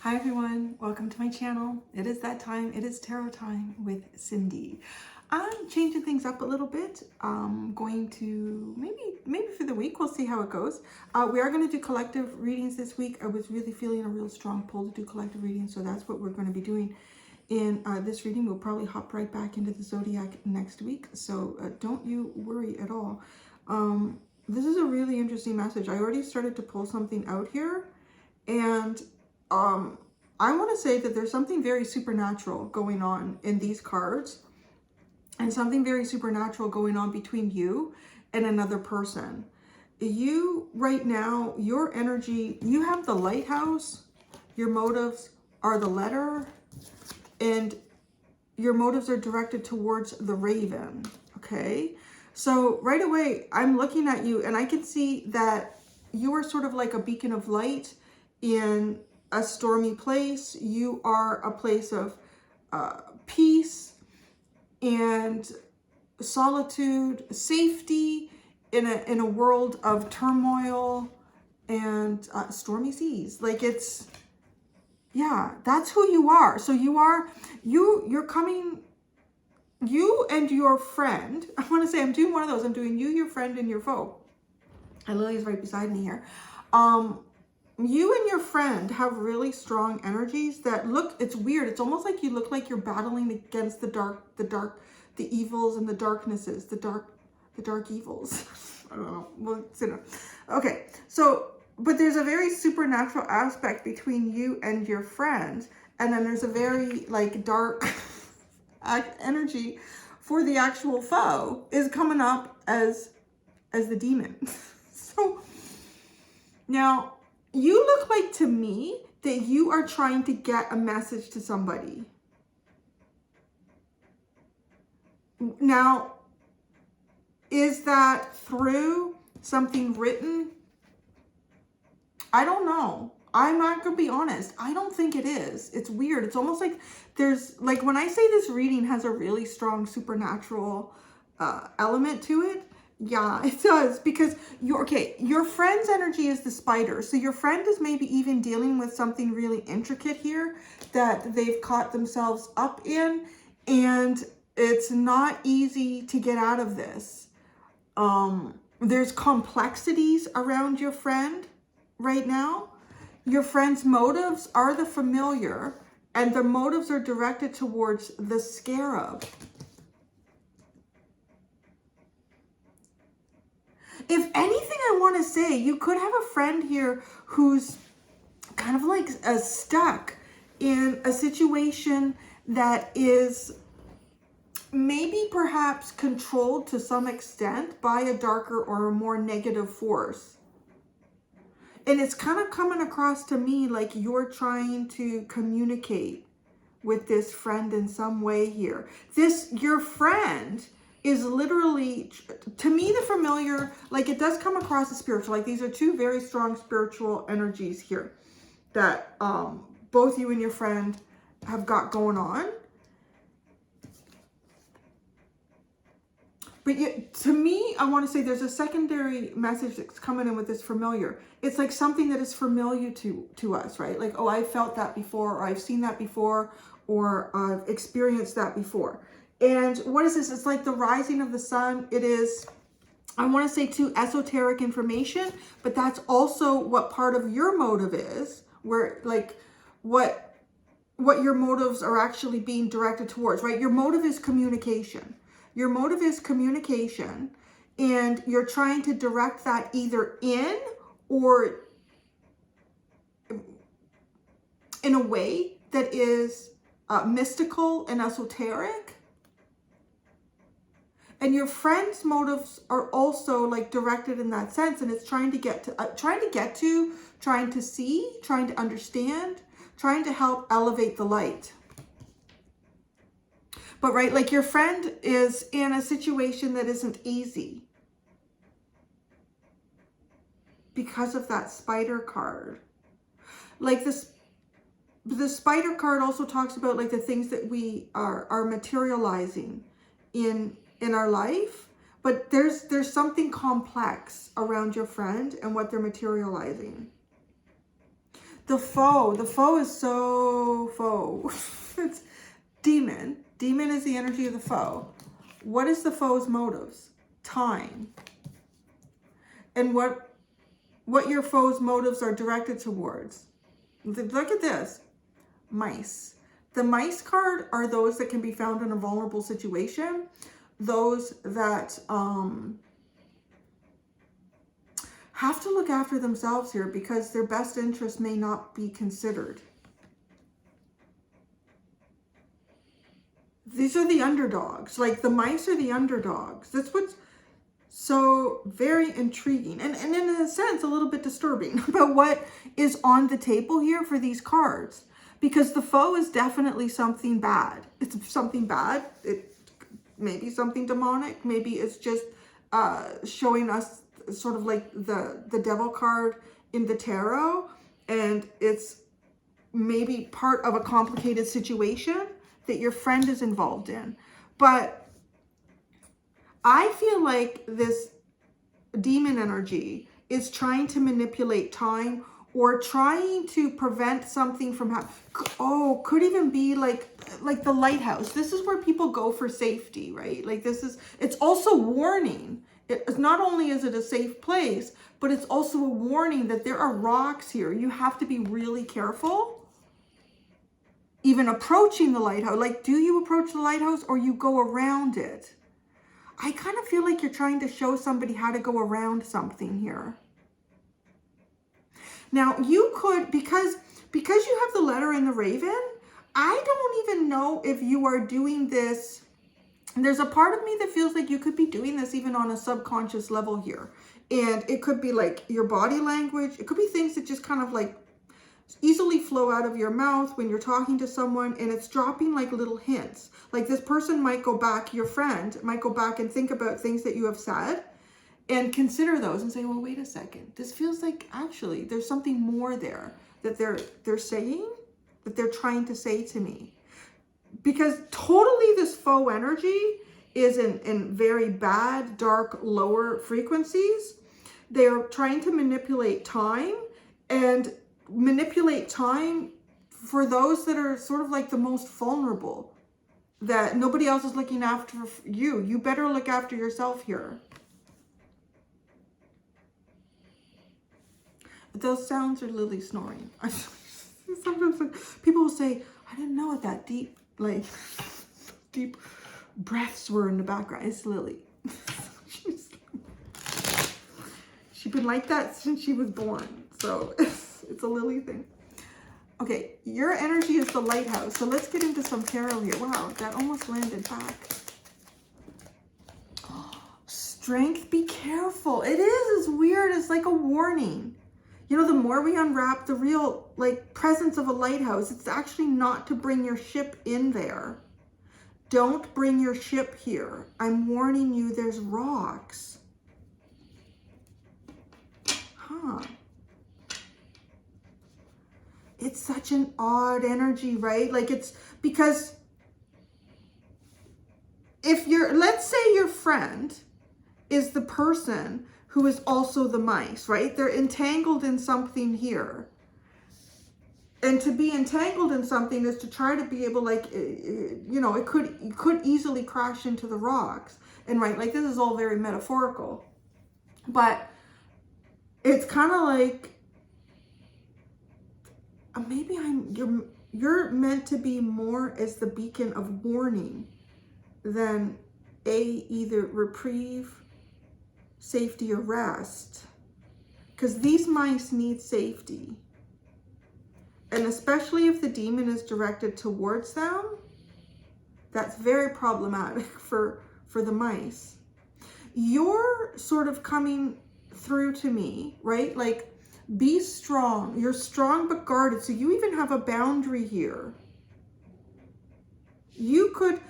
Hi everyone, welcome to my channel. It is that time, it is tarot time with Cindy. I'm changing things up a little bit. I'm going to, maybe for the week, we'll see how it goes. We are going to do collective readings this week. I was really feeling a real strong pull to do collective readings, so that's what we're going to be doing in this reading. We'll probably hop right back into the zodiac next week, so don't you worry at all. This is a really interesting message. I already started to pull something out here, and I want to say that there's something very supernatural going on in these cards, and something very supernatural going on between you and another person. You right now, your energy, you have the lighthouse, your motives are the letter, and your motives are directed towards the raven. Okay, so right away I'm looking at you and I can see that you are sort of like a beacon of light in a stormy place. You are a place of peace and solitude, safety in a world of turmoil and stormy seas. Like it's, yeah, that's who you are. So you're coming, you and your friend. I want to say I'm doing one of those. I'm doing you, your friend, and your foe. And Lily's right beside me here. You and your friend have really strong energies that look, it's weird. It's almost like you look like you're battling against the evils and the darknesses, the dark evils. I don't know. Well, okay. So, but there's a very supernatural aspect between you and your friend. And then there's a very like dark energy for the actual foe is coming up as the demon. So now, you look like to me that you are trying to get a message to somebody. Now, is that through something written? I don't know. I'm not going to be honest. I don't think it is. It's weird. It's almost like there's, like when I say this reading has a really strong supernatural element to it, yeah, it does, because your friend's energy is the spider. So your friend is maybe even dealing with something really intricate here that they've caught themselves up in, and it's not easy to get out of this. There's complexities around your friend right now. Your friend's motives are the familiar, and their motives are directed towards the scarab. If anything, I want to say you could have a friend here who's kind of like stuck in a situation that is maybe perhaps controlled to some extent by a darker or a more negative force. And it's kind of coming across to me like you're trying to communicate with this friend in some way here. Your friend is literally, to me, the familiar, like it does come across as spiritual. Like these are two very strong spiritual energies here that both you and your friend have got going on. But yet, to me, I want to say there's a secondary message that's coming in with this familiar. It's like something that is familiar to us, right? Like, oh, I felt that before, or I've seen that before, or I've experienced that before. And what is this? It's like the rising of the sun. It is, I want to say, too esoteric information, but that's also what part of your motive is, where like what your motives are actually being directed towards, right? Your motive is communication. Your motive is communication, and you're trying to direct that either in or in a way that is mystical and esoteric. And your friend's motives are also like directed in that sense, and it's trying to see, trying to understand, trying to help elevate the light. But right, like your friend is in a situation that isn't easy because of that spider card. Like the spider card also talks about like the things that we are materializing in our life, but there's something complex around your friend and what they're materializing. The foe is so faux. It's demon. Demon is the energy of the foe. What is the foe's motives? Time. And what your foe's motives are directed towards. Look at this. Mice. The mice card are those that can be found in a vulnerable situation. Those that have to look after themselves here because their best interest may not be considered. These are the underdogs. Like the mice are the underdogs. That's what's so very intriguing and in a sense a little bit disturbing about what is on the table here for these cards, because the foe is definitely something bad. It's something bad. It may be something demonic. Maybe it's just showing us sort of like the devil card in the tarot, and it's maybe part of a complicated situation that your friend is involved in. But I feel like this demon energy is trying to manipulate time or trying to prevent something from happening. Oh, could even be like the lighthouse. This is where people go for safety, right? Like it's also warning. It's not only is it a safe place, but it's also a warning that there are rocks here. You have to be really careful. Even approaching the lighthouse. Like, do you approach the lighthouse or you go around it? I kind of feel like you're trying to show somebody how to go around something here. Now, you could, because you have the letter in the raven, I don't even know if you are doing this. There's a part of me that feels like you could be doing this even on a subconscious level here. And it could be like your body language. It could be things that just kind of like easily flow out of your mouth when you're talking to someone, and it's dropping like little hints. Like this person might go back, your friend might go back and think about things that you have said and consider those and say, well, wait a second. This feels like actually there's something more there that they're saying, that they're trying to say to me. Because totally this faux energy is in very bad, dark, lower frequencies. They're trying to manipulate time and manipulate time for those that are sort of like the most vulnerable, that nobody else is looking after you. You better look after yourself here. Those sounds are Lily snoring. Sometimes people will say, I didn't know what that deep breaths were in the background. It's Lily. She's been like that since she was born. So it's a Lily thing. Okay, your energy is the lighthouse. So let's get into some tarot here. Wow, that almost landed back. Strength, be careful. It is, it's weird. It's like a warning. You know, the more we unwrap the real like presence of a lighthouse, it's actually not to bring your ship in there. Don't bring your ship here. I'm warning you, there's rocks. Huh. It's such an odd energy, right? Like it's because if let's say your friend is the person who is also the mice, right? They're entangled in something here. And to be entangled in something is to try to be able, like, you know, it could easily crash into the rocks. And right, like this is all very metaphorical. But it's kind of like, maybe you're meant to be more as the beacon of warning than either reprieve, safety, or rest. Because these mice need safety. And especially if the demon is directed towards them, that's very problematic for the mice. You're sort of coming through to me, right? Like, be strong. You're strong but guarded. So you even have a boundary here. You could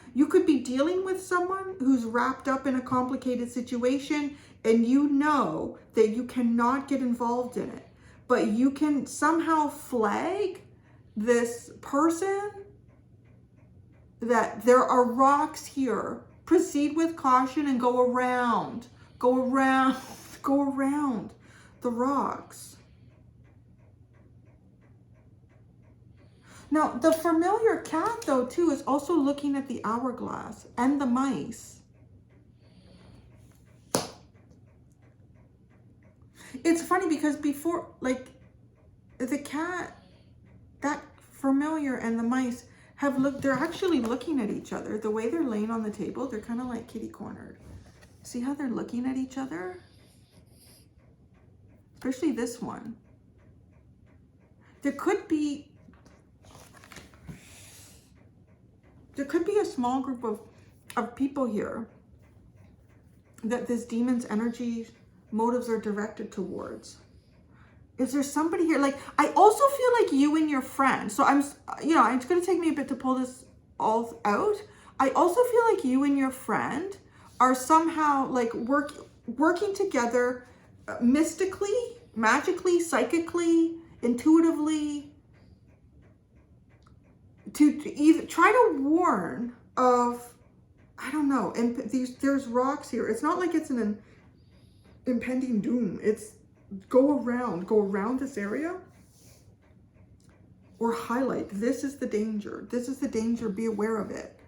be dealing with someone who's wrapped up in a complicated situation, and you know that you cannot get involved in it. But you can somehow flag this person that there are rocks here. Proceed with caution and go around the rocks. Now, the familiar cat, though, too, is also looking at the hourglass and the mice. It's funny because before, like, the cat, that familiar and the mice have looked, they're actually looking at each other. The way they're laying on the table, they're kind of like kitty cornered. See how they're looking at each other? Especially this one. There could be a small group of people here that this demon's energy motives are directed towards. Is there somebody here? Like, I also feel like you and your friend. So I'm, you know, it's going to take me a bit to pull this all out. I also feel like you and your friend are somehow like working together mystically, magically, psychically, intuitively, to either try to warn of, I don't know, and there's rocks here. It's not like it's an impending doom. It's go around this area, or highlight, this is the danger. This is the danger, be aware of it.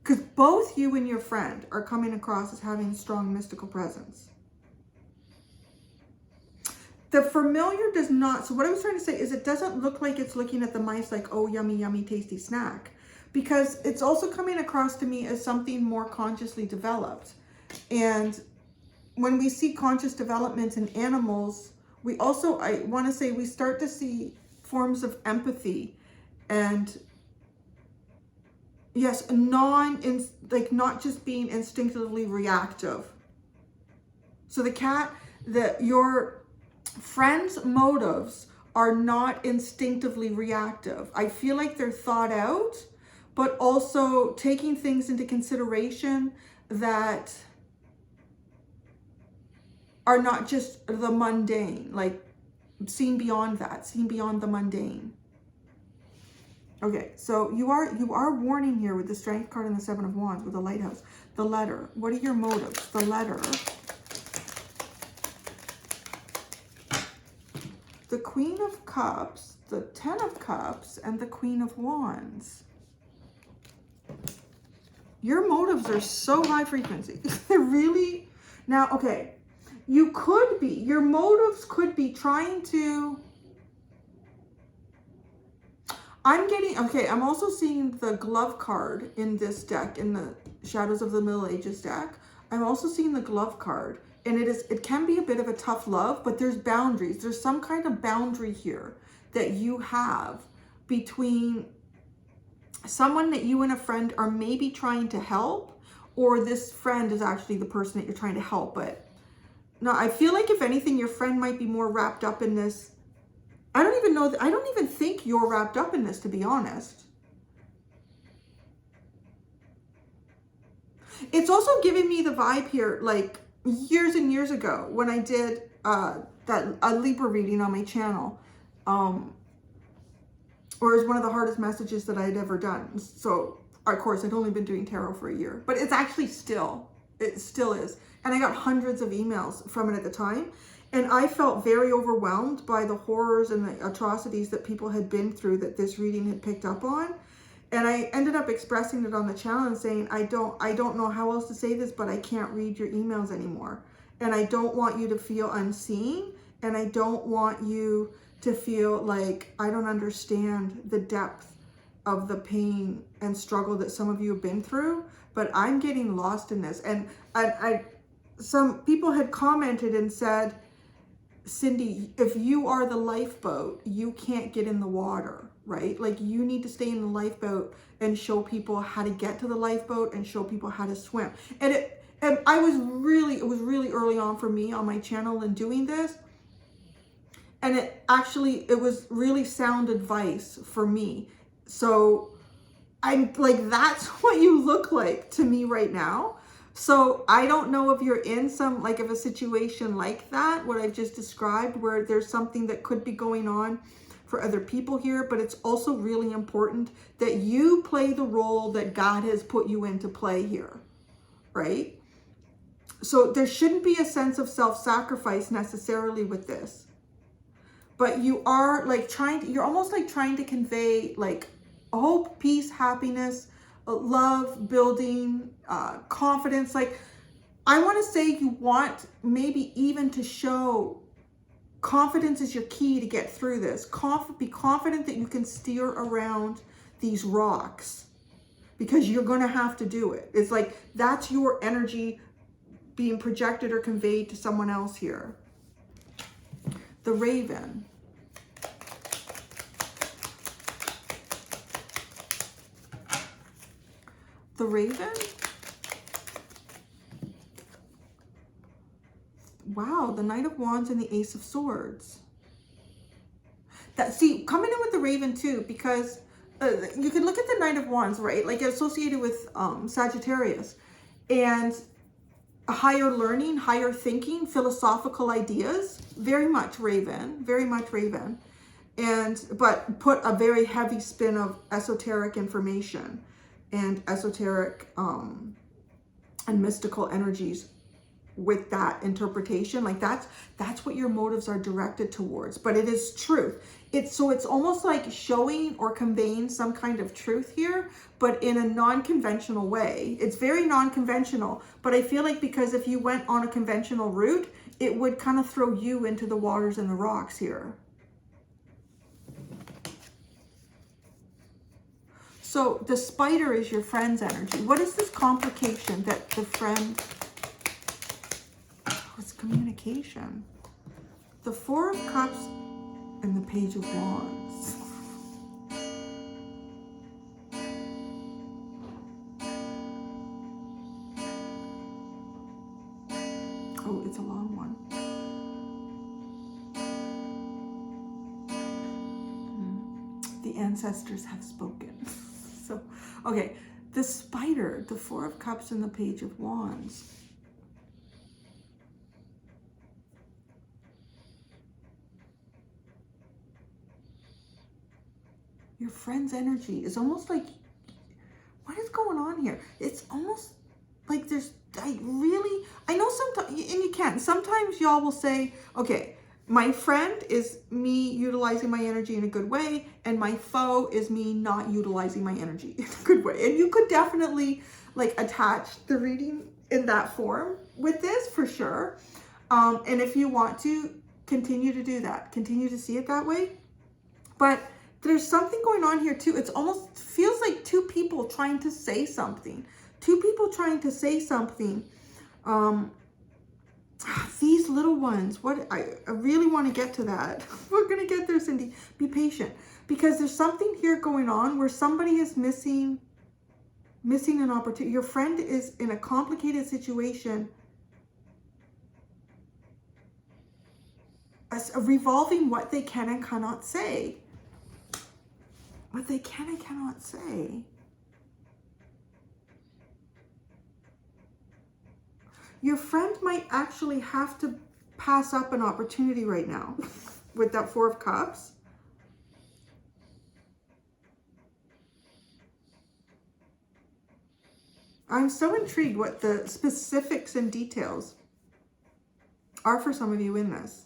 Because both you and your friend are coming across as having strong mystical presence. The familiar does not, so what I was trying to say is it doesn't look like it's looking at the mice like, oh, yummy, yummy, tasty snack. Because it's also coming across to me as something more consciously developed. And when we see conscious development in animals, we also, I want to say, we start to see forms of empathy and, yes, not just being instinctively reactive. So the cat, your friends' motives are not instinctively reactive. I feel like they're thought out, but also taking things into consideration that are not just the mundane, like seeing beyond that, seeing beyond the mundane. Okay, so you are warning here with the Strength card and the Seven of Wands with the Lighthouse. The letter, what are your motives? The letter. The Queen of Cups, the Ten of Cups, and the Queen of Wands. Your motives are so high frequency. They're really, now, okay, your motives could be trying to, I'm also seeing the Glove card in this deck, in the Shadows of the Middle Ages deck. I'm also seeing the Glove card. And it can be a bit of a tough love, but there's boundaries. There's some kind of boundary here that you have between someone that you and a friend are maybe trying to help, or this friend is actually the person that you're trying to help. But no, I feel like if anything, your friend might be more wrapped up in this. I don't even think you're wrapped up in this, to be honest. It's also giving me the vibe here, like, years and years ago when I did a Libra reading on my channel, or it was one of the hardest messages that I had ever done. So of course I'd only been doing tarot for a year, but it's actually it still is. And I got hundreds of emails from it at the time. And I felt very overwhelmed by the horrors and the atrocities that people had been through that this reading had picked up on. And I ended up expressing it on the channel and saying, I don't know how else to say this, but I can't read your emails anymore. And I don't want you to feel unseen. And I don't want you to feel like I don't understand the depth of the pain and struggle that some of you have been through. But I'm getting lost in this. And some people had commented and said, Cindy, if you are the lifeboat, you can't get in the water, right? Like, you need to stay in the lifeboat and show people how to get to the lifeboat and show people how to swim. And it was really early on for me on my channel in doing this. And it was really sound advice for me. So I'm like, that's what you look like to me right now. So I don't know if you're in a situation like that, what I've just described, where there's something that could be going on for other people here, but it's also really important that you play the role that God has put you into play here, right? So there shouldn't be a sense of self-sacrifice necessarily with this. but you are like you're almost like trying to convey like hope, peace, happiness, love, building, confidence. Like, I want to say you want maybe even to show confidence is your key to get through this. Be confident that you can steer around these rocks, because you're going to have to do it. It's like that's your energy being projected or conveyed to someone else here. The Raven. The Raven? Wow, the Knight of Wands and the Ace of Swords. See, coming in with the Raven too, because you can look at the Knight of Wands, right? Like associated with Sagittarius, and higher learning, higher thinking, philosophical ideas. Very much Raven, very much Raven. But put a very heavy spin of esoteric information and esoteric and mystical energies with that interpretation. Like that's what your motives are directed towards, but it is truth. It's almost like showing or conveying some kind of truth here, but in a non-conventional way. It's very non-conventional, but I feel like because if you went on a conventional route, it would kind of throw you into the waters and the rocks here. So the Spider is your friend's energy. What is this complication that the friend... It's communication. The Four of Cups and the Page of Wands. Oh, it's a long one. The ancestors have spoken. So, okay. The Spider, the Four of Cups and the Page of Wands. Your friend's energy is almost like, what is going on here? It's almost like I know sometimes, and you can, sometimes y'all will say, okay, my friend is me utilizing my energy in a good way, and my foe is me not utilizing my energy in a good way. And you could definitely like attach the reading in that form with this for sure. And if you want to continue to do that, continue to see it that way. But there's something going on here too. It's almost feels like two people trying to say something. Two people trying to say something. These little ones, I really want to get to that. We're going to get there, Cindy. Be patient. Because there's something here going on where somebody is missing an opportunity. Your friend is in a complicated situation. Revolving what they can and cannot say. What they can and cannot say. Your friend might actually have to pass up an opportunity right now with that Four of Cups. I'm so intrigued what the specifics and details are for some of you in this.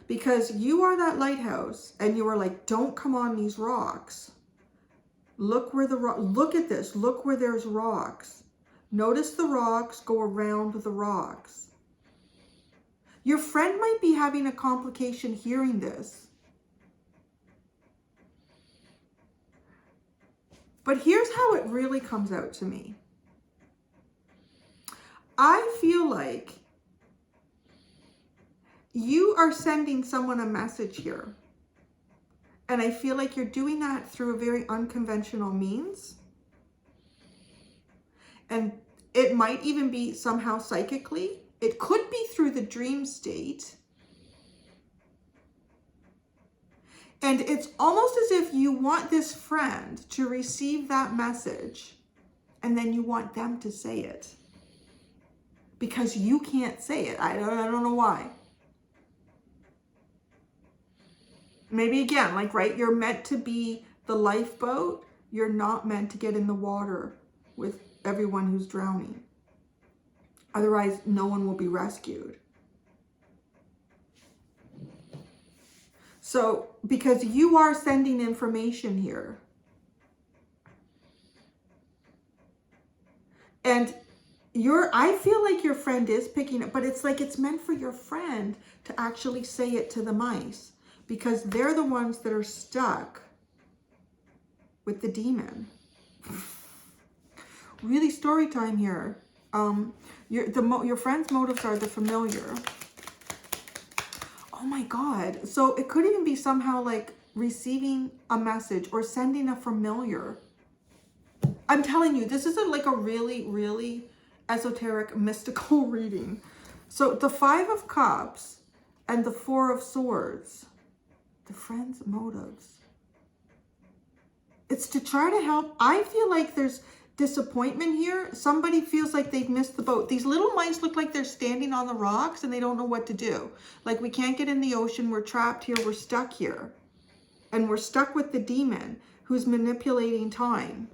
Because you are that lighthouse and you are like, don't come on these rocks. Look where look at this. Look where there's rocks. Notice the rocks, go around the rocks. Your friend might be having a complication hearing this. But here's how it really comes out to me. I feel like you are sending someone a message here. And I feel like you're doing that through a very unconventional means. And it might even be somehow psychically. It could be through the dream state. And it's almost as if you want this friend to receive that message and then you want them to say it. Because you can't say it. I don't know why. Maybe again, like, right, you're meant to be the lifeboat. You're not meant to get in the water with everyone who's drowning. Otherwise, no one will be rescued. So, because you are sending information here. And I feel like your friend is picking it, but it's like it's meant for your friend to actually say it to the mice, because they're the ones that are stuck with the demon. Really story time here. Your friend's motives are the familiar. Oh my God. So it could even be somehow like receiving a message or sending a familiar. I'm telling you, this is like a really, really esoteric, mystical reading. So the 5 of Cups and the 4 of Swords, the friend's motives. It's to try to help. I feel like there's disappointment here. Somebody feels like they've missed the boat. These little mice look like they're standing on the rocks and they don't know what to do. Like, we can't get in the ocean. We're trapped here. We're stuck here. And we're stuck with the demon who's manipulating time.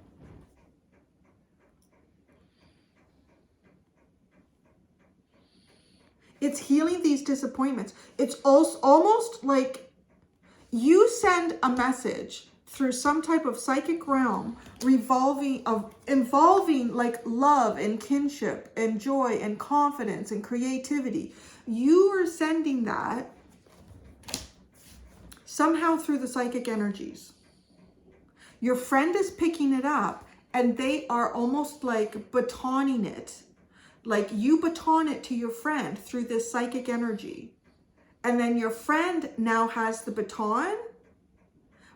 It's healing these disappointments. It's also almost like you send a message through some type of psychic realm involving like love and kinship and joy and confidence and creativity. You are sending that somehow through the psychic energies. Your friend is picking it up and they are almost like batoning it. Like, you baton it to your friend through this psychic energy. And then your friend now has the baton.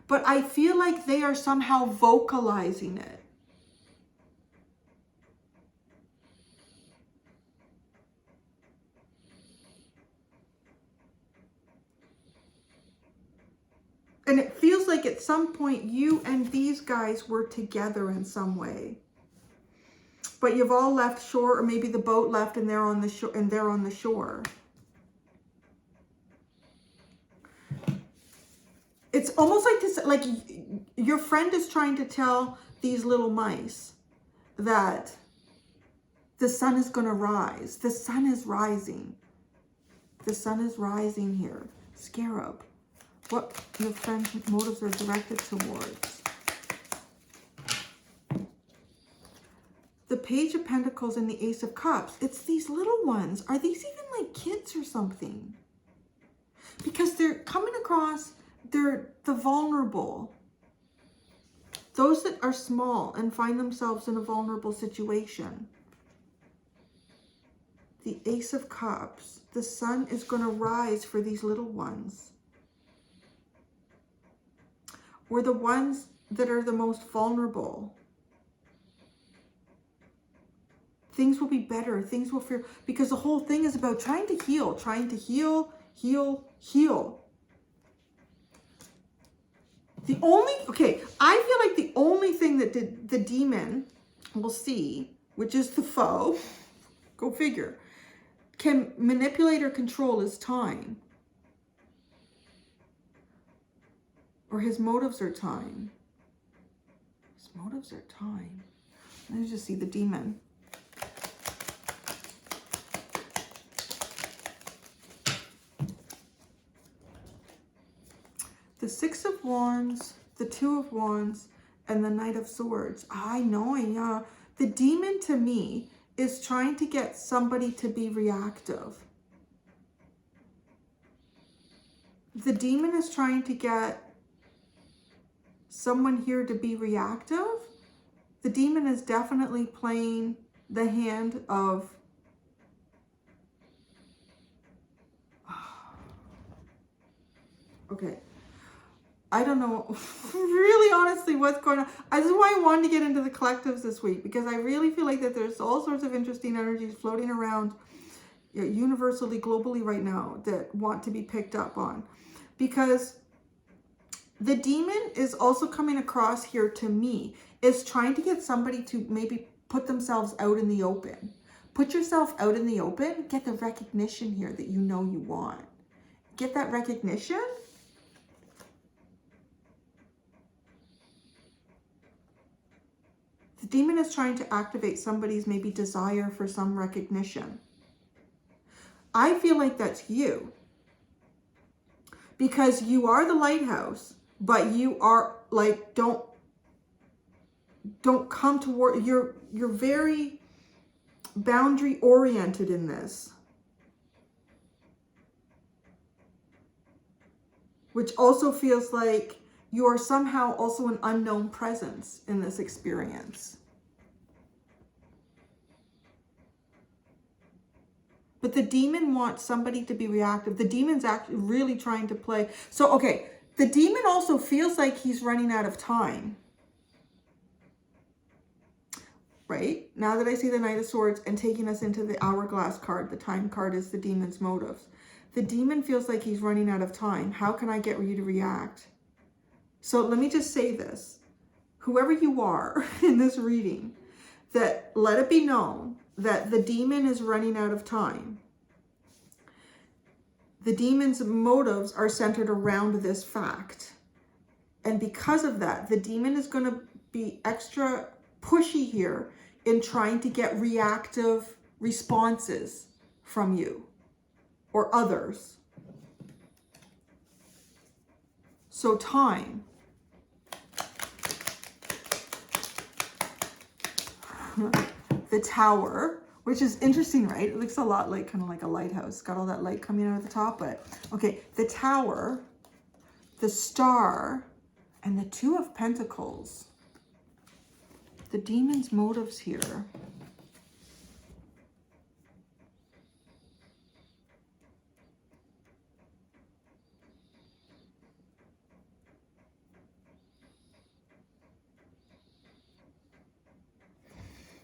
But I feel like they are somehow vocalizing it. And it feels like at some point you and these guys were together in some way. But you've all left shore, or maybe the boat left and they're on the shore, It's almost like this, like your friend is trying to tell these little mice that the sun is going to rise. The sun is rising. The sun is rising here. Scarab. What your friend's motives are directed towards. The Page of Pentacles and the Ace of Cups. It's these little ones. Are these even like kids or something? Because they're coming across, they're the vulnerable. Those that are small and find themselves in a vulnerable situation. The Ace of Cups. The sun is going to rise for these little ones. Or the ones that are the most vulnerable. Things will be better. Things will feel, because the whole thing is about trying to heal, heal. I feel like the only thing that the demon will see, which is the foe, go figure, can manipulate or control is time. Or his motives are time. His motives are time. Let me just see the demon. The 6 of Wands, the 2 of Wands, and the Knight of Swords. I know, yeah. The demon to me is trying to get somebody to be reactive. The demon is trying to get someone here to be reactive. The demon is definitely playing the hand of okay. I don't know really honestly what's going on. This is why I wanted to get into the collectives this week, because I really feel like that there's all sorts of interesting energies floating around universally, globally right now that want to be picked up on. Because the demon is also coming across here to me, is trying to get somebody to maybe put themselves out in the open. Put yourself out in the open, get the recognition here that you know you want. Get that recognition. The demon is trying to activate somebody's maybe desire for some recognition. I feel like that's you. because you are the lighthouse, but you are like, don't come toward, you're very boundary oriented in this, which also feels like you are somehow also an unknown presence in this experience. But the demon wants somebody to be reactive. The demon's actually really trying to play. So, okay, the demon also feels like he's running out of time. Right? Now that I see the Knight of Swords and taking us into the Hourglass card, the time card is the demon's motives. The demon feels like he's running out of time. How can I get you to react? So let me just say this. Whoever you are in this reading, that let it be known that the demon is running out of time. The demon's motives are centered around this fact. And because of that, the demon is going to be extra pushy here in trying to get reactive responses from you or others. So time. The Tower, which is interesting, right? It looks a lot like, kind of like a lighthouse. Got all that light coming out of the top, but okay. The Tower, the Star, and the Two of Pentacles. The demon's motives here.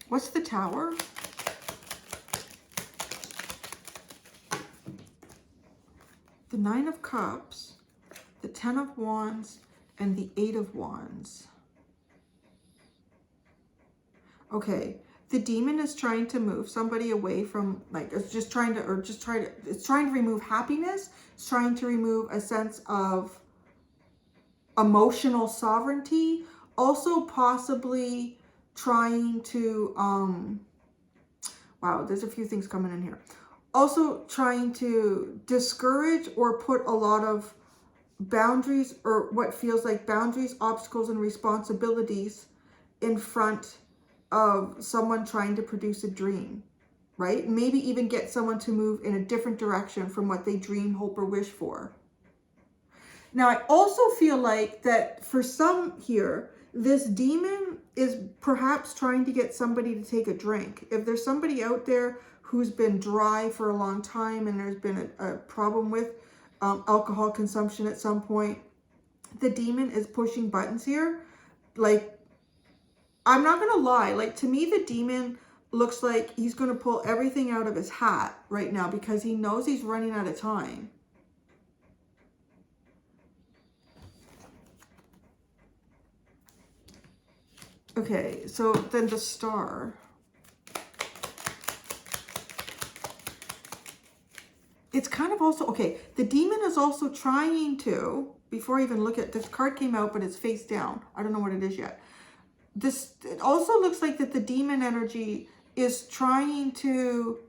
What's the Tower? The Nine of Cups, the Ten of Wands, and the Eight of Wands. Okay, the demon is trying to move somebody away from, like, it's trying to remove happiness. It's trying to remove a sense of emotional sovereignty. Also possibly trying to, wow, there's a few things coming in here. Also trying to discourage or put a lot of boundaries, or what feels like boundaries, obstacles, and responsibilities in front of someone trying to produce a dream, right? Maybe even get someone to move in a different direction from what they dream, hope, or wish for. Now, I also feel like that for some here, this demon is perhaps trying to get somebody to take a drink. If there's somebody out there who's been dry for a long time and there's been a problem with alcohol consumption at some point, the demon is pushing buttons here. Like, I'm not going to lie. Like, to me, the demon looks like he's going to pull everything out of his hat right now because he knows he's running out of time. Okay, so then the Star. It's kind of also, okay, the demon is also trying to, before I even look at, this card came out, but it's face down. I don't know what it is yet. It also looks like that the demon energy is trying to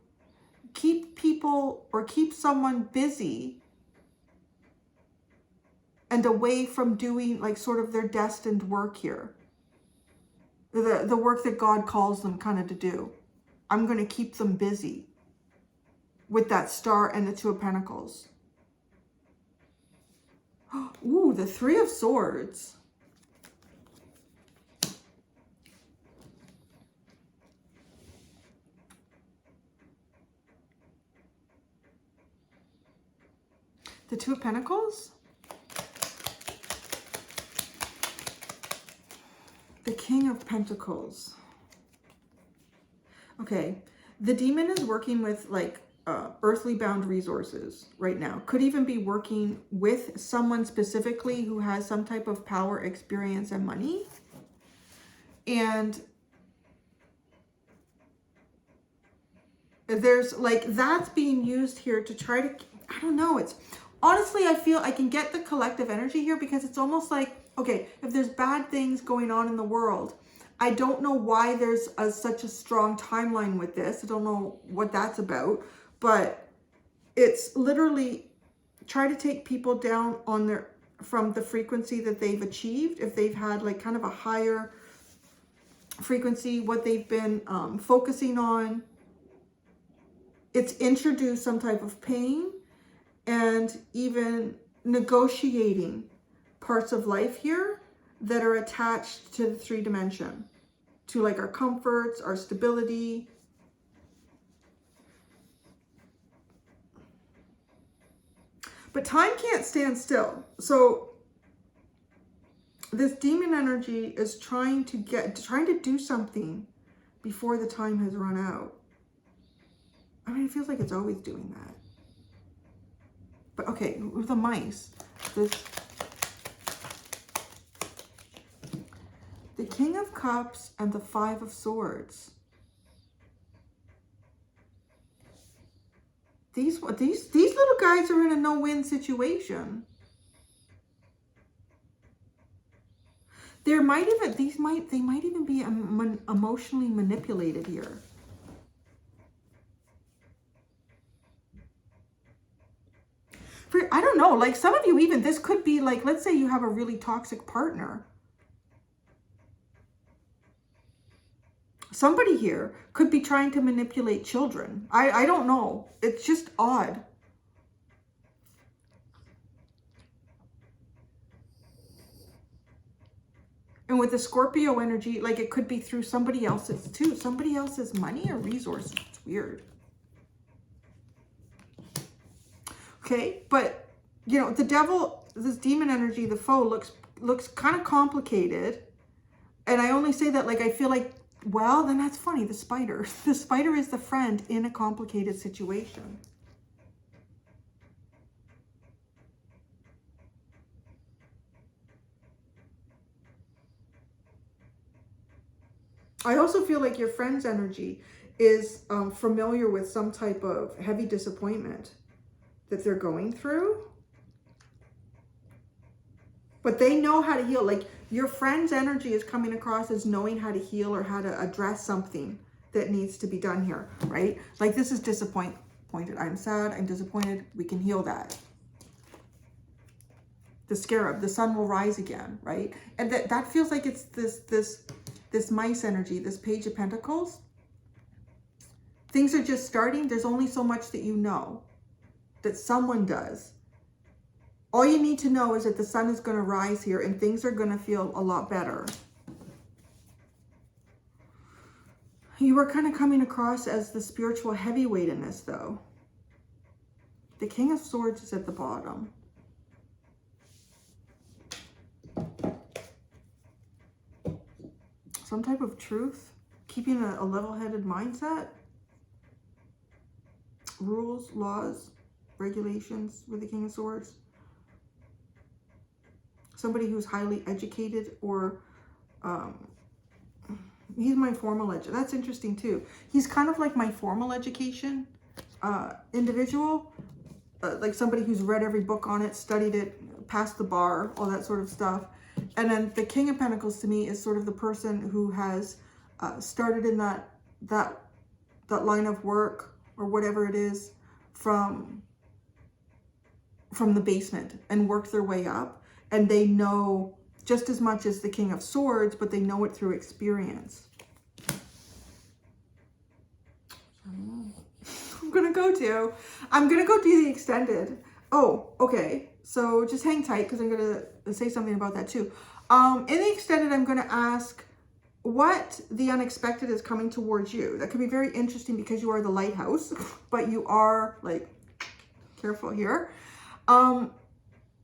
keep people or keep someone busy and away from doing like sort of their destined work here. The work that God calls them kind of to do. I'm going to keep them busy with that Star and the Two of Pentacles. Ooh, the Three of Swords. The Two of Pentacles. The King of Pentacles. Okay, the demon is working with like earthly bound resources right now. Could even be working with someone specifically who has some type of power, experience, and money. And there's like, that's being used here to try to, I don't know, it's honestly, I feel I can get the collective energy here because it's almost like, okay, if there's bad things going on in the world, I don't know why there's such a strong timeline with this. I don't know what that's about, but it's literally try to take people down on their, from the frequency that they've achieved. If they've had like kind of a higher frequency, what they've been focusing on, it's introduced some type of pain and even negotiating parts of life here that are attached to the 3 dimension, to like our comforts, our stability. But time can't stand still. So this demon energy is trying to do something before the time has run out. I mean, it feels like it's always doing that. But okay, with the mice, the King of Cups and the 5 of Swords. These little guys are in a no-win situation. There might even, they might even be emotionally manipulated here. I don't know, like some of you even, this could be like, let's say you have a really toxic partner. Somebody here could be trying to manipulate children. I don't know. It's just odd. And with the Scorpio energy, like it could be through somebody else's too. Somebody else's money or resources. It's weird. Okay, but you know, the devil, this demon energy, the foe looks kind of complicated. And I only say that like I feel like, well, then that's funny. The spider. The spider is the friend in a complicated situation. I also feel like your friend's energy is familiar with some type of heavy disappointment that they're going through. But they know how to heal. Like your friend's energy is coming across as knowing how to heal or how to address something that needs to be done here, right? Like this is disappointed. I'm sad, I'm disappointed. We can heal that. The scarab, the sun will rise again, right? And that feels like it's this mice energy, this Page of Pentacles. Things are just starting. There's only so much that you know, that someone does. All you need to know is that the sun is going to rise here and things are going to feel a lot better. You were kind of coming across as the spiritual heavyweight in this, though. The King of Swords is at the bottom. Some type of truth, keeping a level-headed mindset. Rules, laws, regulations with the King of Swords. Somebody who's highly educated or he's my formal education. That's interesting too. He's kind of like my formal education individual. Like somebody who's read every book on it, studied it, passed the bar, all that sort of stuff. And then the King of Pentacles to me is sort of the person who has started in that line of work or whatever it is from the basement and worked their way up. And they know just as much as the King of Swords, but they know it through experience. I'm gonna go to the extended. Oh, okay. So just hang tight because I'm gonna say something about that too. In the extended, I'm gonna ask what the unexpected is coming towards you. That could be very interesting because you are the lighthouse, but you are like, careful here.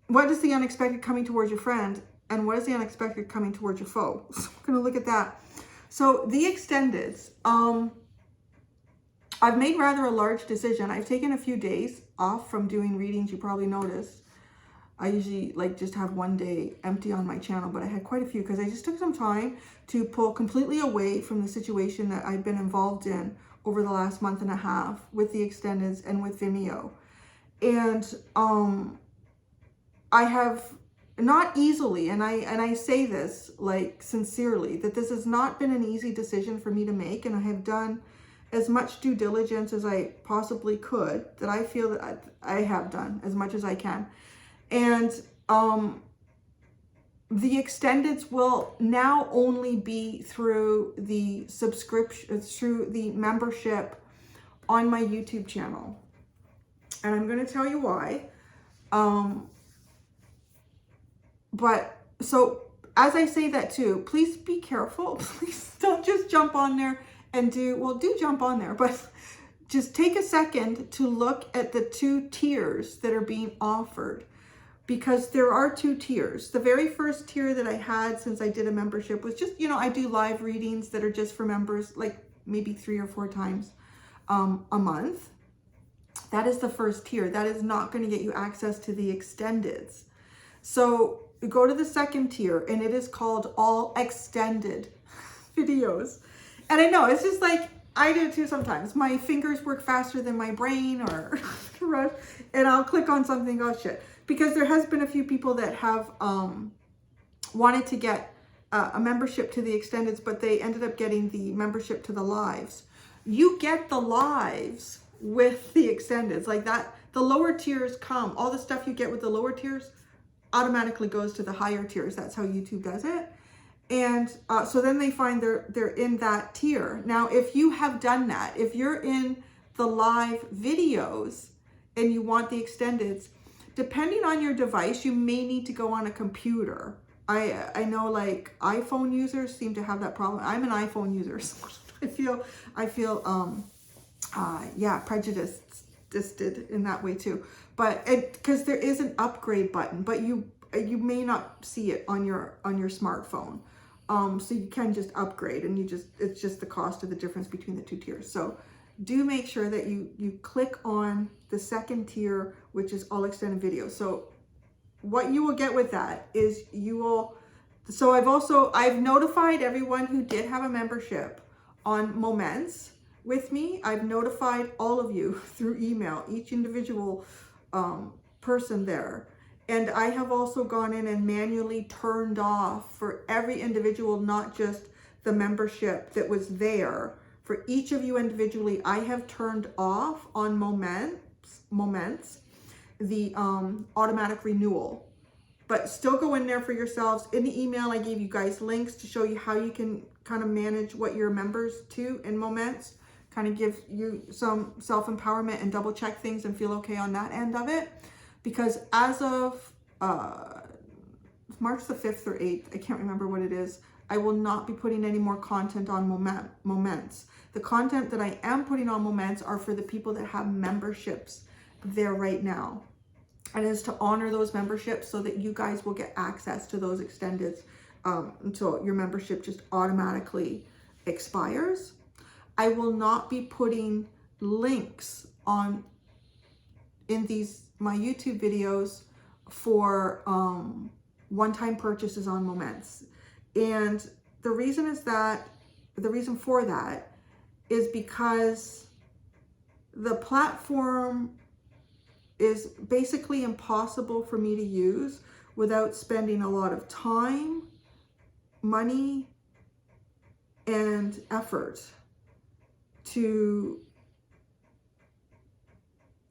What is the unexpected coming towards your friend? And what is the unexpected coming towards your foe? So we're going to look at that. So the extendeds, I've made rather a large decision. I've taken a few days off from doing readings. You probably noticed. I usually like just have one day empty on my channel, but I had quite a few because I just took some time to pull completely away from the situation that I've been involved in over the last month and a half with the extendeds and with Vimeo. And I have not easily, and I say this like sincerely, that this has not been an easy decision for me to make, and I have done as much due diligence as I possibly could, that I feel that I have done as much as I can. And the extendeds will now only be through the subscription, through the membership on my YouTube channel. And I'm going to tell you why. But so as I say that too, please be careful. Please don't just jump on there and do jump on there, but just take a second to look at the 2 tiers that are being offered, because there are 2 tiers. The very first tier that I had since I did a membership was just, I do live readings that are just for members, like maybe 3 or 4 times a month. That is the first tier. That is not going to get you access to the extendeds. So go to the second tier, and it is called all extended videos. And I know it's just like, I do too sometimes. My fingers work faster than my brain, or and I'll click on something, oh shit. Because there has been a few people that have wanted to get a membership to the extendeds, but they ended up getting the membership to the lives. You get the lives with the extendeds like that. The lower tiers come, all the stuff you get with the lower tiers automatically goes to the higher tiers. That's how YouTube does it. And so then they find they're in that tier. Now, if you have done that, if you're in the live videos and you want the extendeds, depending on your device, you may need to go on a computer. I know like iPhone users seem to have that problem. I'm an iPhone user, so I feel prejudiced in that way too. But because there is an upgrade button, but you may not see it on your smartphone. So you can just upgrade, and it's just the cost of the difference between the 2 tiers. So do make sure that you click on the second tier, which is all extended videos. So what you will get with that is so I've notified everyone who did have a membership on Moments with me. I've notified all of you through email, each individual person there. And I have also gone in and manually turned off for every individual, not just the membership that was there. For each of you individually, I have turned off on Moments the automatic renewal. But still go in there for yourselves. In the email, I gave you guys links to show you how you can kind of manage what you're members to in Moments. Kind of give you some self-empowerment and double check things and feel okay on that end of it. Because as of March the 5th or 8th, I can't remember what it is, I will not be putting any more content on Moments. The content that I am putting on Moments are for the people that have memberships there right now. And it is to honor those memberships so that you guys will get access to those extendeds until your membership just automatically expires. I will not be putting links in my YouTube videos for one-time purchases on Moments. And the reason for that is because the platform is basically impossible for me to use without spending a lot of time, money, and effort to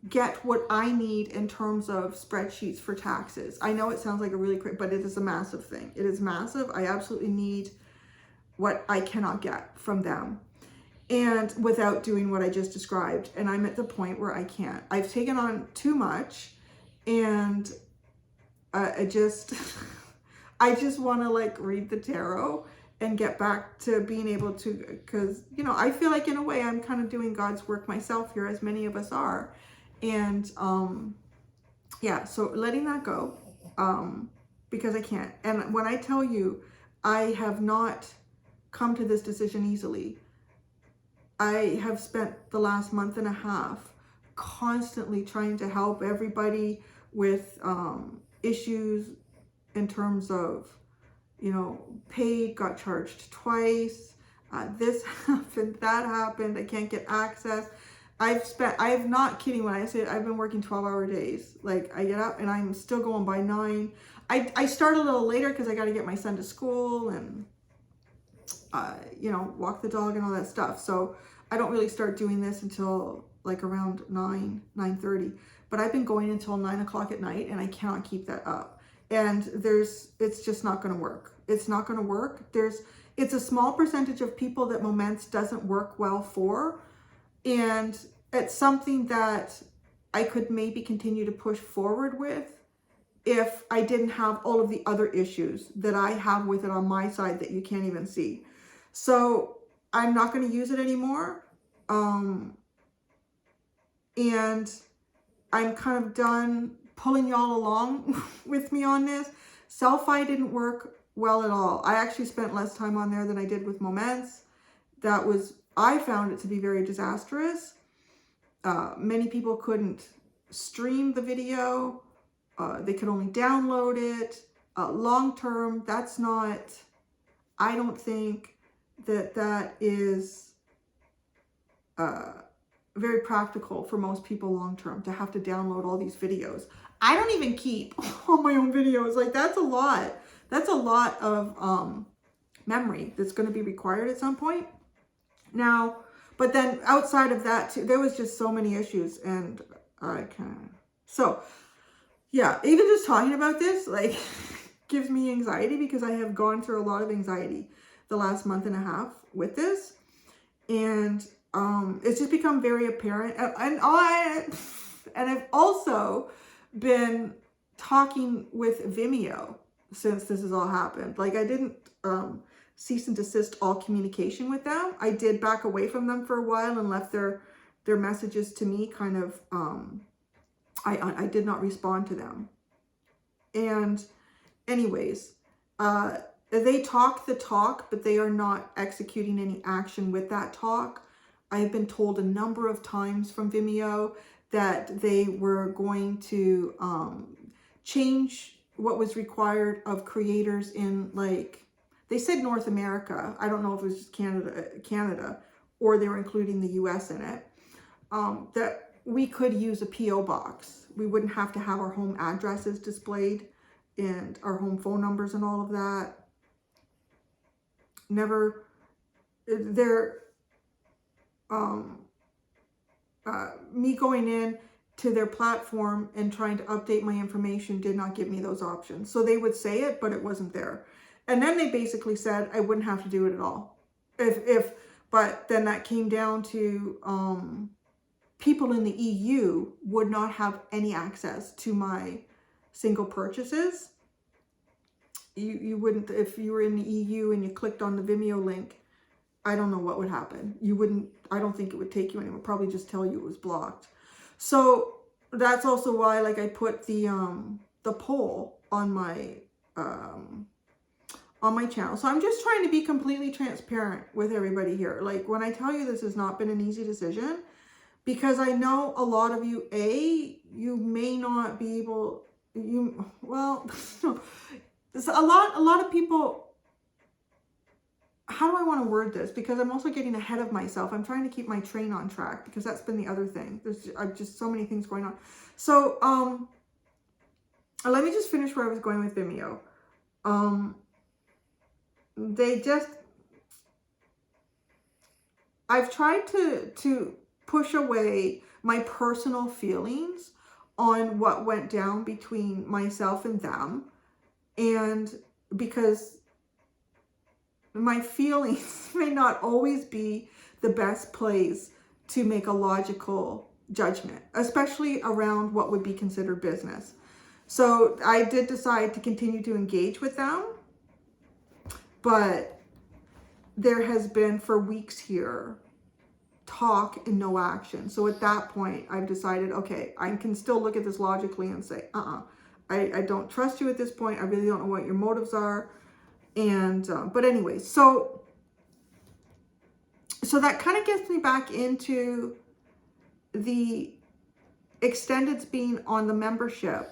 get what I need in terms of spreadsheets for taxes. I know it sounds like a really quick, but it is a massive thing. It is massive. I absolutely need what I cannot get from them, and without doing what I just described. And I'm at the point where I can't. I've taken on too much, and I just want to like read the tarot and get back to being able to, because I feel like in a way I'm kind of doing God's work myself here, as many of us are. And so letting that go, because I can't. And when I tell you, I have not come to this decision easily. I have spent the last month and a half constantly trying to help everybody with issues in terms of, paid, got charged twice, this happened, that happened, I can't get access. I'm not kidding when I say I've been working 12-hour days. Like, I get up and I'm still going by 9. I start a little later because I got to get my son to school and, walk the dog and all that stuff. So I don't really start doing this until like around 9:30, but I've been going until 9 o'clock at night, and I cannot keep that up. And it's just not going to work. It's not going to work. It's a small percentage of people that Moments doesn't work well for. And it's something that I could maybe continue to push forward with if I didn't have all of the other issues that I have with it on my side that you can't even see. So I'm not going to use it anymore. And I'm kind of done pulling y'all along with me on this. Selfie didn't work well at all. I actually spent less time on there than I did with Moments. I found it to be very disastrous. Many people couldn't stream the video. They could only download it. Long term, that's not, I don't think that is very practical for most people long term, to have to download all these videos. I don't even keep all my own videos. Like, that's a lot. That's a lot of memory that's going to be required at some point. Now, but then outside of that too, there was just so many issues, and I kind of, so yeah, even just talking about this, like, gives me anxiety, because I have gone through a lot of anxiety the last month and a half with this. And it's just become very apparent. And I've also been talking with Vimeo since this has all happened. Like, I didn't cease and desist all communication with them. I did back away from them for a while and left their messages to me kind of, I did not respond to them. And anyways, they talk the talk, but they are not executing any action with that talk. I have been told a number of times from Vimeo that they were going to change what was required of creators in, like, they said North America. I don't know if it was just Canada, or they were including the US in it, that we could use a PO box. We wouldn't have to have our home addresses displayed and our home phone numbers and all of that. Me going in to their platform and trying to update my information did not give me those options. So they would say it, but it wasn't there. And then they basically said I wouldn't have to do it at all. But then that came down to people in the EU would not have any access to my single purchases. You wouldn't, if you were in the EU and you clicked on the Vimeo link, I don't know what would happen. You wouldn't, I don't think it would take you anywhere. Probably just tell you it was blocked. So that's also why, like, I put the poll on my channel. So I'm just trying to be completely transparent with everybody here. Like, when I tell you this has not been an easy decision, because I know a lot of you, you may not be able, well, a lot of people, how do I want to word this? Because I'm also getting ahead of myself. I'm trying to keep my train on track, because that's been the other thing. I've just so many things going on. So, let me just finish where I was going with Vimeo. I've tried to push away my personal feelings on what went down between myself and them. And because my feelings may not always be the best place to make a logical judgment, especially around what would be considered business. So I did decide to continue to engage with them, but there has been for weeks here talk and no action. So at that point, I've decided, okay, I can still look at this logically and say, I don't trust you at this point. I really don't know what your motives are. And, but anyway, so that kind of gets me back into the extendeds being on the membership.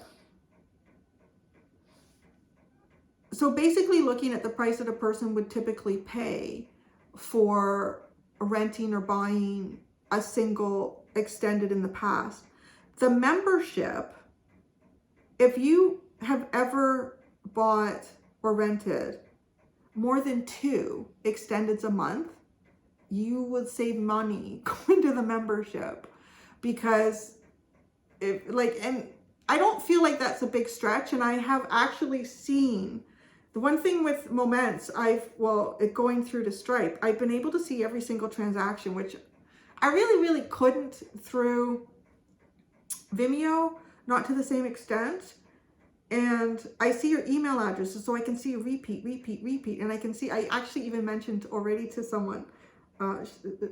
So basically looking at the price that a person would typically pay for renting or buying a single extended in the past. The membership, if you have ever bought or rented more than 2 extendeds a month, you would save money going to the membership, because and I don't feel like that's a big stretch. And I have actually seen the one thing with Moments, going through to Stripe, I've been able to see every single transaction, which I really couldn't through Vimeo, not to the same extent. And I see your email addresses, so I can see repeat. And I can see, I actually even mentioned already to someone,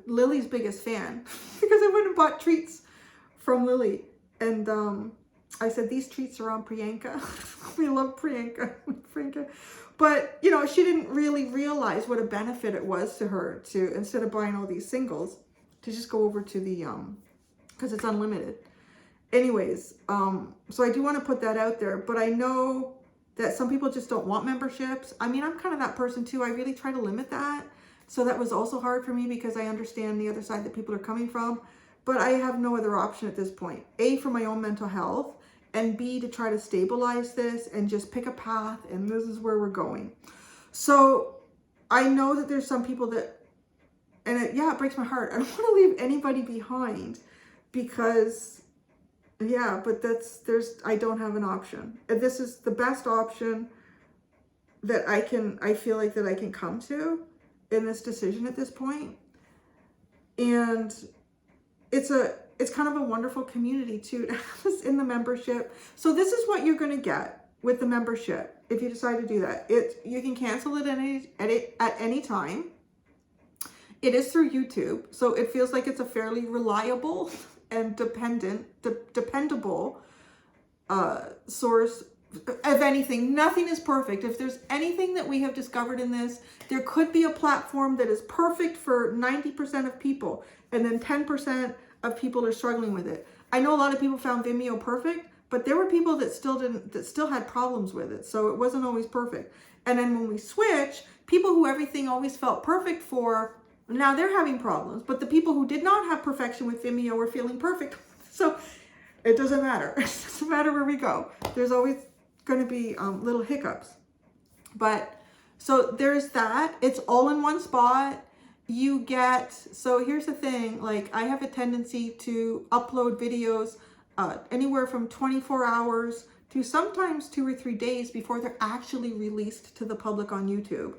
Lily's biggest fan, because I went and bought treats from Lily. And I said, these treats are on Priyanka. We love Priyanka. But, you know, she didn't really realize what a benefit it was to her to, instead of buying all these singles, to just go over to the, because it's unlimited. Anyways, so I do want to put that out there, but I know that some people just don't want memberships. I mean, I'm kind of that person too. I really try to limit that. So that was also hard for me, because I understand the other side that people are coming from, but I have no other option at this point. A, for my own mental health, and B, to try to stabilize this and just pick a path, and this is where we're going. So I know that there's some people that, and it breaks my heart. I don't want to leave anybody behind, because but I don't have an option. And this is the best option that I feel like that I can come to in this decision at this point. And it's kind of a wonderful community too to have us in the membership. So this is what you're going to get with the membership if you decide to do that. You can cancel it at any time. It is through YouTube, so it feels like it's a fairly reliable and dependable source of anything. Nothing is perfect. If there's anything that we have discovered in this, there could be a platform that is perfect for 90% of people, and then 10% of people are struggling with it. I know a lot of people found Vimeo perfect, but there were people that still had problems with it. So it wasn't always perfect. And then when we switch, people who everything always felt perfect for, now they're having problems. But the people who did not have perfection with Vimeo were feeling perfect. So it doesn't matter. It doesn't matter where we go. There's always going to be little hiccups. But so there's that. It's all in one spot. You get, so here's the thing, like I have a tendency to upload videos anywhere from 24 hours to sometimes 2 or 3 days before they're actually released to the public on YouTube.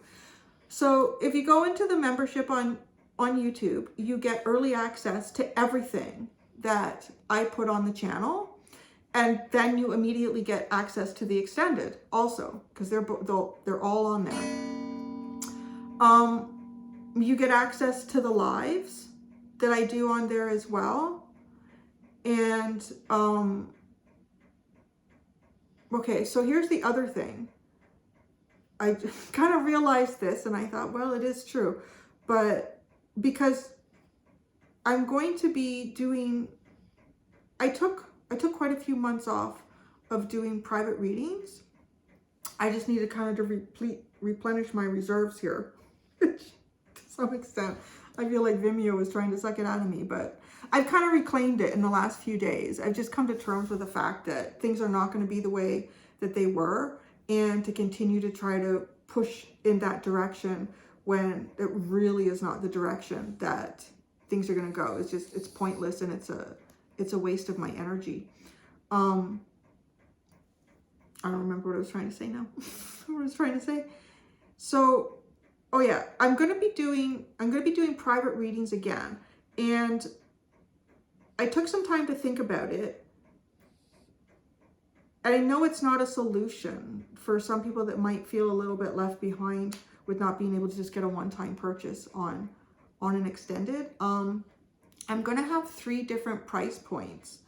So if you go into the membership on YouTube, you get early access to everything that I put on the channel. And then you immediately get access to the extended also, because they're all on there. You get access to the lives that I do on there as well. And, okay, so here's the other thing. I kind of realized this and I thought, well, it is true. But because I'm going to be doing, I took quite a few months off of doing private readings. I just need to kind of replenish my reserves here. To some extent, I feel like Vimeo is trying to suck it out of me, but I've kind of reclaimed it in the last few days. I've just come to terms with the fact that things are not going to be the way that they were, and to continue to try to push in that direction when it really is not the direction that things are going to go. It's pointless, and it's a waste of my energy. I don't remember what I was trying to say now. What I was trying to say. So, oh yeah, I'm going to be doing private readings again. And I took some time to think about it. And I know it's not a solution for some people that might feel a little bit left behind with not being able to just get a one-time purchase on an extended. I'm going to have 3 different price points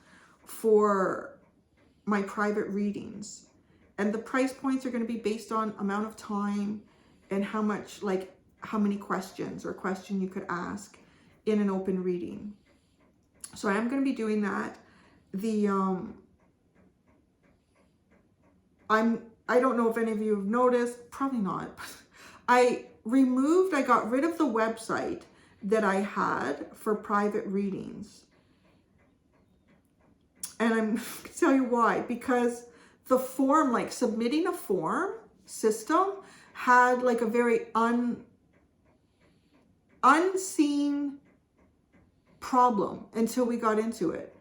for my private readings. And the price points are going to be based on amount of time and how much, like how many questions or question you could ask in an open reading. So I am going to be doing that. I don't know if any of you have noticed, probably not. I got rid of the website that I had for private readings. And I'm going to tell you why. Because the form, like submitting a form system, had like a very unseen problem until we got into it.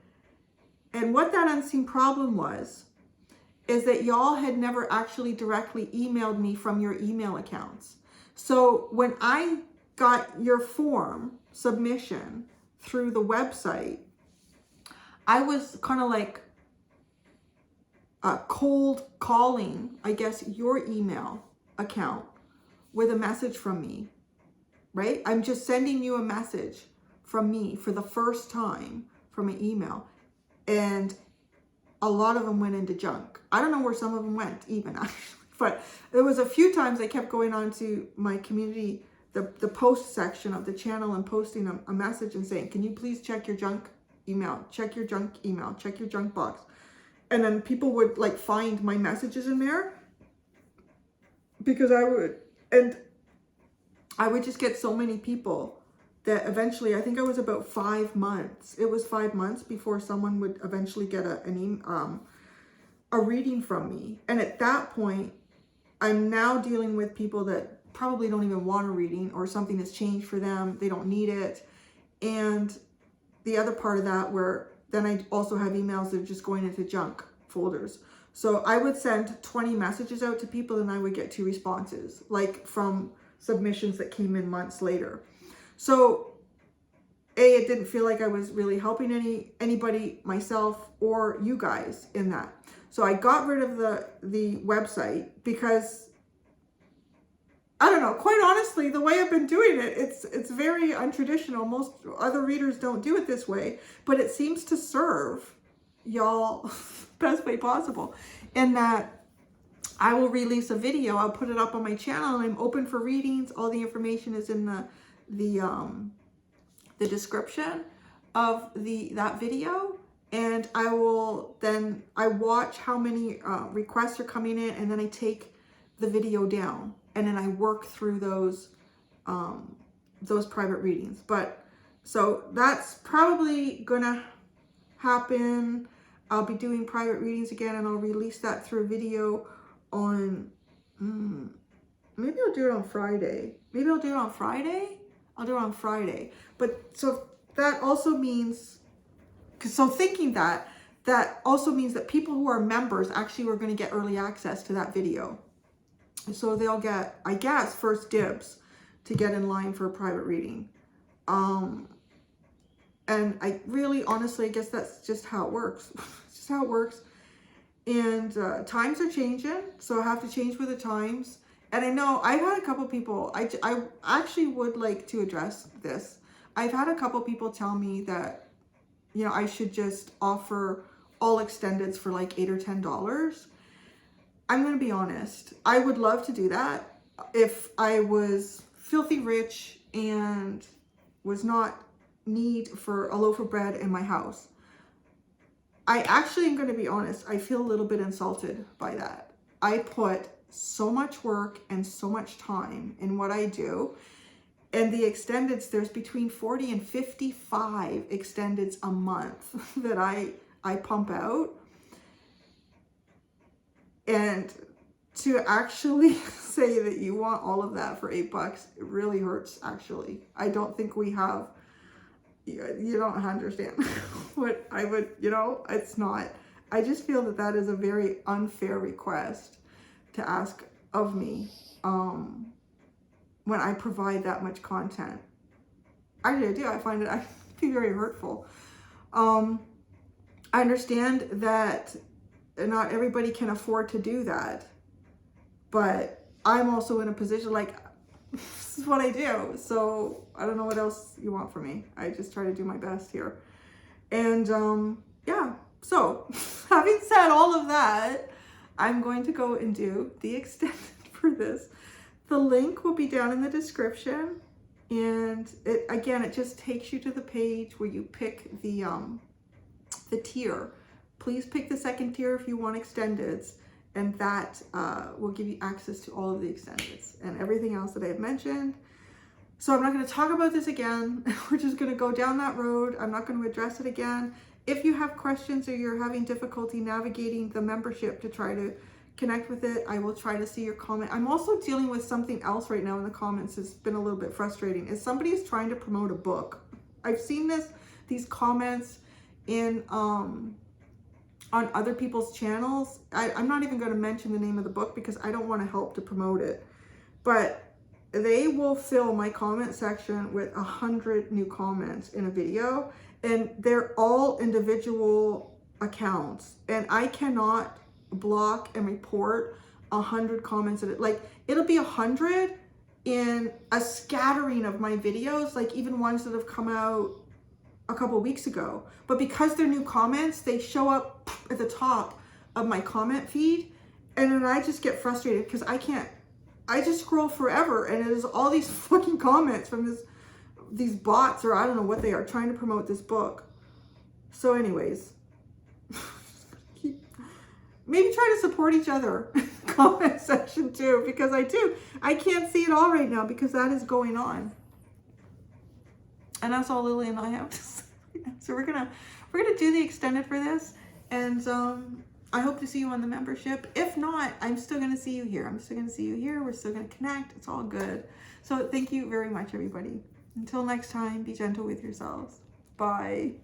And what that unseen problem was, is that y'all had never actually directly emailed me from your email accounts. So when I got your form submission through the website, I was kind of like cold calling, I guess, your email account with a message from me, right? I'm just sending you a message from me for the first time from an email. And a lot of them went into junk. I don't know where some of them went even, actually. But there was a few times I kept going on to my community, the post section of the channel, and posting a message and saying, can you please check your junk email, check your junk email, check your junk box. And then people would like find my messages in there, because I would just get so many people that eventually, I think I was about 5 months. It was 5 months before someone would eventually get a reading from me. And at that point, I'm now dealing with people that probably don't even want a reading, or something has changed for them. They don't need it. And the other part of that, where then I also have emails that are just going into junk folders. So I would send 20 messages out to people and I would get 2 responses, like from submissions that came in months later. So it didn't feel like I was really helping anybody, myself or you guys, in that. So I got rid of the website because, I don't know, quite honestly, the way I've been doing it, it's very untraditional. Most other readers don't do it this way, but it seems to serve y'all best way possible, in that I will release a video, I'll put it up on my channel, and I'm open for readings. All the information is in the description of that video. And I watch how many requests are coming in, and then I take the video down, and then I work through those private readings. But so that's probably gonna happen. I'll be doing private readings again, and I'll release that through a video on, maybe I'll do it on Friday. Maybe I'll do it on Friday. I'll do it on Friday. But so that also means, so thinking that also means that people who are members actually are going to get early access to that video. So they'll get, I guess, first dibs to get in line for a private reading. And I really, honestly, I guess that's just how it works. It's just how it works. And times are changing, so I have to change with the times. And I know I've had a couple people, I actually would like to address this. I've had a couple people tell me that, you know, I should just offer all extendeds for like $8 or $10. I'm going to be honest. I would love to do that if I was filthy rich and was not need for a loaf of bread in my house. I actually am going to be honest. I feel a little bit insulted by that. I put so much work and so much time in what I do. And the extendeds, there's between 40 and 55 extendeds a month that I pump out. And to actually say that you want all of that for $8, it really hurts, actually. I don't think we have, you don't understand what I would, you know, it's not. I just feel that that is a very unfair request to ask of me when I provide that much content. Actually, I do. I find it actually very hurtful. I understand that not everybody can afford to do that, but I'm also in a position like, this is what I do. So I don't know what else you want from me. I just try to do my best here. And yeah, so having said all of that, I'm going to go and do the extended for this. The link will be down in the description. And it, again, it just takes you to the page where you pick the tier. Please pick the second tier if you want extendeds, and that will give you access to all of the extendeds and everything else that I have mentioned. So I'm not going to talk about this again. We're just going to go down that road. I'm not going to address it again. If you have questions or you're having difficulty navigating the membership to try to connect with it. I will try to see your comment. I'm also dealing with something else right now in the comments. It's been a little bit frustrating. Is somebody is trying to promote a book. I've seen these comments in on other people's channels. I'm not even going to mention the name of the book because I don't want to help to promote it. But they will fill my comment section with 100 new comments in a video, and they're all individual accounts, and I cannot block and report 100 comments. Like, it'll be 100 in a scattering of my videos, like even ones that have come out a couple weeks ago. But because they're new comments, they show up at the top of my comment feed, and then I just get frustrated because I just scroll forever, and it is all these fucking comments from these bots, or I don't know what they are, trying to promote this book. So anyways, maybe try to support each other in the comment section too, because I can't see it all right now because that is going on. And that's all Lily and I have to say. So we're gonna do the extended for this, and I hope to see you on the membership. If not, I'm still going to see you here. I'm still going to see you here. We're still going to connect. It's all good. So thank you very much, everybody. Until next time, be gentle with yourselves. Bye.